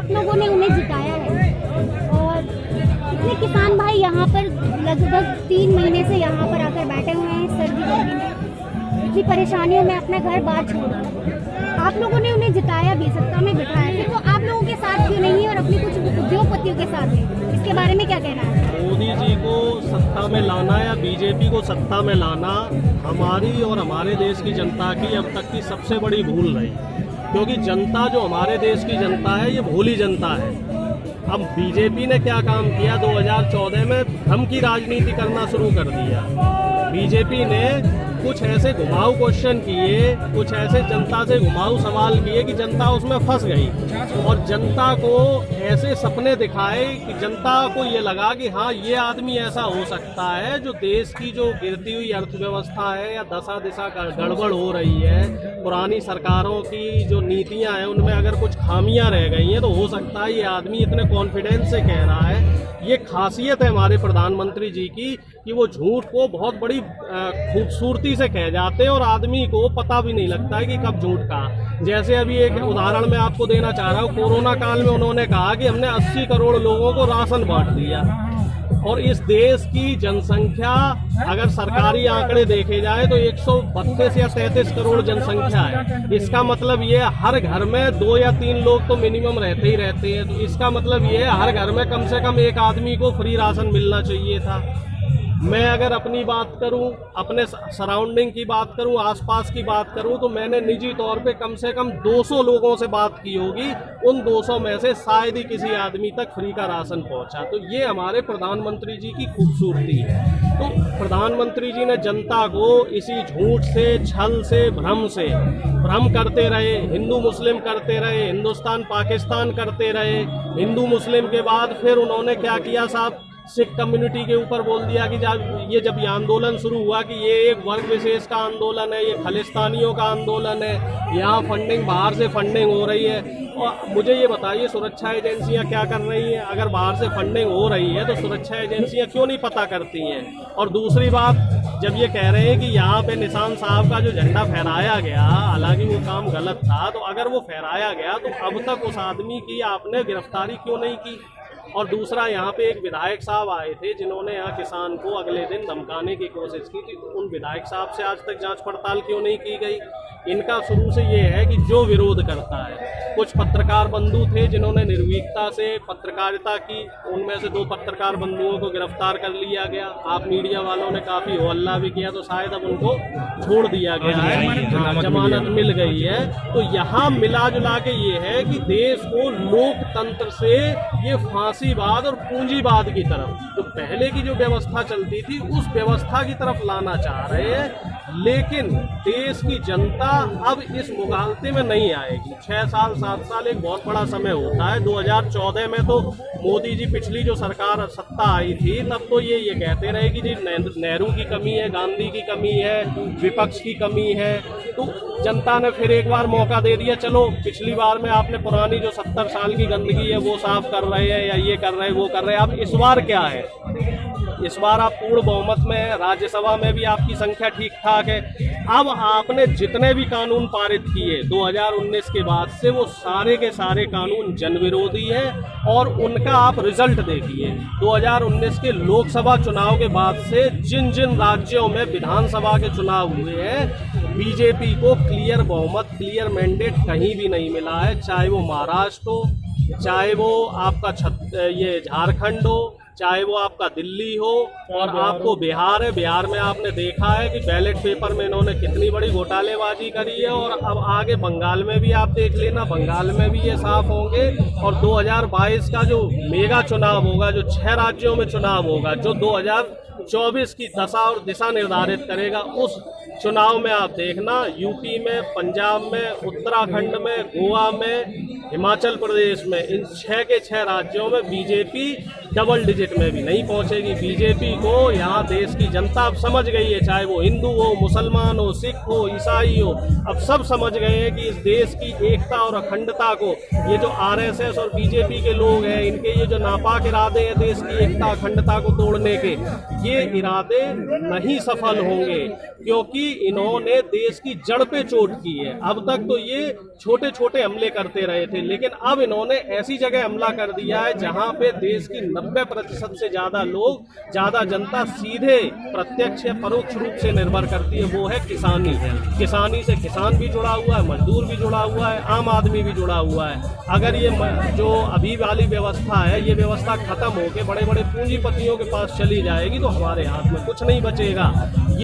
आप लोगों ने उन्हें जिताया है और इतने किसान भाई यहाँ पर लगभग 3 महीने से यहाँ पर आकर बैठे हुए हैं सर्दी गर्मी में, इतनी परेशानियों में अपना घर बार छोड़ रहे हैं। आप लोगों ने उन्हें जिताया भी, सत्ता में बिठाया, फिर वो आप लोगों के साथ क्यों नहीं है और अपनी कुछ उद्योगपतियों के साथ है? इसके बारे में क्या कहना है? मोदी जी को सत्ता में लाना या बीजेपी को सत्ता में लाना हमारी और हमारे देश की जनता की अब तक की सबसे बड़ी भूल रही, क्योंकि जनता जो हमारे देश की जनता है ये भोली जनता है। अब बीजेपी ने क्या काम किया, 2014 में धर्म की राजनीति करना शुरू कर दिया। बीजेपी ने कुछ ऐसे घुमाऊ क्वेश्चन किए, कुछ ऐसे जनता से घुमाऊ सवाल किए कि जनता उसमें फंस गई और जनता को ऐसे सपने दिखाए कि जनता को ये लगा कि हाँ ये आदमी ऐसा हो सकता है जो देश की जो गिरती हुई अर्थव्यवस्था है या दशा दिशा गड़बड़ हो रही है, पुरानी सरकारों की जो नीतियां हैं उनमें अगर कुछ खामियां रह गई हैं तो हो सकता है ये आदमी इतने कॉन्फिडेंस से कह रहा है। ये खासियत है हमारे प्रधानमंत्री जी की कि वो झूठ को बहुत बड़ी खूबसूरती से कह जाते हैं और आदमी को पता भी नहीं लगता है कि कब झूठ कहा। जैसे अभी एक उदाहरण मैं आपको देना चाह रहा हूँ, कोरोना काल में उन्होंने कहा कि हमने 80 करोड़ लोगों को राशन बांट दिया और इस देश की जनसंख्या अगर सरकारी आंकड़े देखे जाए तो 132 या 33 करोड़ जनसंख्या है। इसका मतलब ये हर घर में 2 या 3 लोग तो मिनिमम रहते ही रहते हैं, तो इसका मतलब ये हर घर में कम से कम एक आदमी को फ्री राशन मिलना चाहिए था। मैं अगर अपनी बात करूं, अपने सराउंडिंग की बात करूं, आसपास की बात करूं, तो मैंने निजी तौर पे कम से कम 200 लोगों से बात की होगी। उन 200 में से शायद ही किसी आदमी तक फ्री का राशन पहुंचा। तो ये हमारे प्रधानमंत्री जी की खूबसूरती है। तो प्रधानमंत्री जी ने जनता को इसी झूठ से, छल से, भ्रम करते रहे, हिंदू मुस्लिम करते रहे, हिंदुस्तान पाकिस्तान करते रहे। हिंदू मुस्लिम के बाद फिर उन्होंने क्या किया साहब, सिख कम्युनिटी के ऊपर बोल दिया कि जब ये आंदोलन शुरू हुआ कि ये एक वर्ग विशेष का आंदोलन है, ये खालिस्तानियों का आंदोलन है, यहाँ फंडिंग बाहर से फंडिंग हो रही है। और मुझे ये बताइए सुरक्षा एजेंसियाँ क्या कर रही हैं? अगर बाहर से फंडिंग हो रही है तो सुरक्षा एजेंसियाँ क्यों नहीं पता करती हैं? और दूसरी बात, जब ये कह रहे हैं कि यहाँ पे निशान साहब का जो झंडा फहराया गया, हालांकि वो काम गलत था, तो अगर वो फहराया गया तो अब तक उस आदमी की आपने गिरफ्तारी क्यों नहीं की? और दूसरा, यहाँ पे एक विधायक साहब आए थे जिन्होंने यहाँ किसान को अगले दिन धमकाने की कोशिश की थी, तो उन विधायक साहब से आज तक जांच पड़ताल क्यों नहीं की गई? इनका शुरू से ये है कि जो विरोध करता है, कुछ पत्रकार बंधु थे जिन्होंने निर्भीकता से पत्रकारिता की, उनमें से 2 पत्रकार बंधुओं को गिरफ्तार कर लिया गया। आप मीडिया वालों ने काफ़ी हो हल्ला भी किया, तो शायद अब उनको छोड़ दिया गया है, जमानत मिल गई है। तो यहाँ मिला जुला के ये है कि देश को लोकतंत्र से ये फांसीवाद और पूंजीवाद की तरफ, जो पहले की जो व्यवस्था चलती थी उस व्यवस्था की तरफ लाना चाह रहे हैं। लेकिन देश की जनता अब इस मुगालते में नहीं आएगी। 6 साल 7 साल एक बहुत बड़ा समय होता है। 2014 में तो मोदी जी, पिछली जो सरकार सत्ता आई थी, तब तो ये कहते रहे कि जी नेहरू की कमी है, गांधी की कमी है, विपक्ष की कमी है। तो जनता ने फिर एक बार मौका दे दिया, चलो पिछली बार में आपने पुरानी जो 70 साल की गंदगी है वो साफ कर रहे हैं या ये कर रहे हैं वो कर रहे हैं। अब इस बार क्या है, इस बार आप पूर्ण बहुमत में हैं, राज्यसभा में भी आपकी संख्या ठीक ठाक है। अब आपने जितने भी कानून पारित किए 2019 के बाद से, वो सारे के सारे कानून जनविरोधी हैं और उनका आप रिजल्ट देखिए। 2019 के लोकसभा चुनाव के बाद से जिन जिन राज्यों में विधानसभा के चुनाव हुए हैं, बीजेपी को क्लियर बहुमत, क्लियर मैंडेट कहीं भी नहीं मिला है। चाहे वो महाराष्ट्र हो, चाहे वो आपका ये झारखंड हो, चाहे वो आपका दिल्ली हो, और आपको बिहार है, बिहार में आपने देखा है कि बैलेट पेपर में इन्होंने कितनी बड़ी घोटालेबाजी करी है। और अब आगे बंगाल में भी आप देख लेना, बंगाल में भी ये साफ होंगे। और 2022 का जो मेगा चुनाव होगा, जो 6 राज्यों में चुनाव होगा, जो 2024 की दशा और दिशा निर्धारित करेगा, उस चुनाव में आप देखना, यूपी में, पंजाब में, उत्तराखंड में, गोवा में, हिमाचल प्रदेश में, इन 6 के 6 राज्यों में बीजेपी डबल डिजिट में भी नहीं पहुंचेगी। बीजेपी को यहाँ देश की जनता अब समझ गई है, चाहे वो हिंदू हो, मुसलमान हो, सिख हो, ईसाई हो, अब सब समझ गए हैं कि इस देश की एकता और अखंडता को ये जो आरएसएस और बीजेपी के लोग हैं, इनके ये जो नापाक इरादे हैं देश की एकता अखंडता को तोड़ने के, ये इरादे नहीं सफल होंगे। क्योंकि क्योंकि इन्होंने देश की जड़ पे चोट की है। अब तक तो ये छोटे छोटे हमले करते रहे थे, लेकिन अब इन्होंने ऐसी जगह हमला कर दिया है जहां पे देश की 90% से ज्यादा लोग, ज्यादा जनता सीधे प्रत्यक्ष या परोक्ष रूप से निर्भर करती है, वो है किसानी। किसानी से किसान भी जुड़ा हुआ है, मजदूर भी जुड़ा हुआ है, आम आदमी भी जुड़ा हुआ है। अगर ये जो अभी वाली व्यवस्था है, ये व्यवस्था खत्म होकर बड़े बड़े पूंजीपतियों के पास चली जाएगी तो हमारे हाथ में कुछ नहीं बचेगा।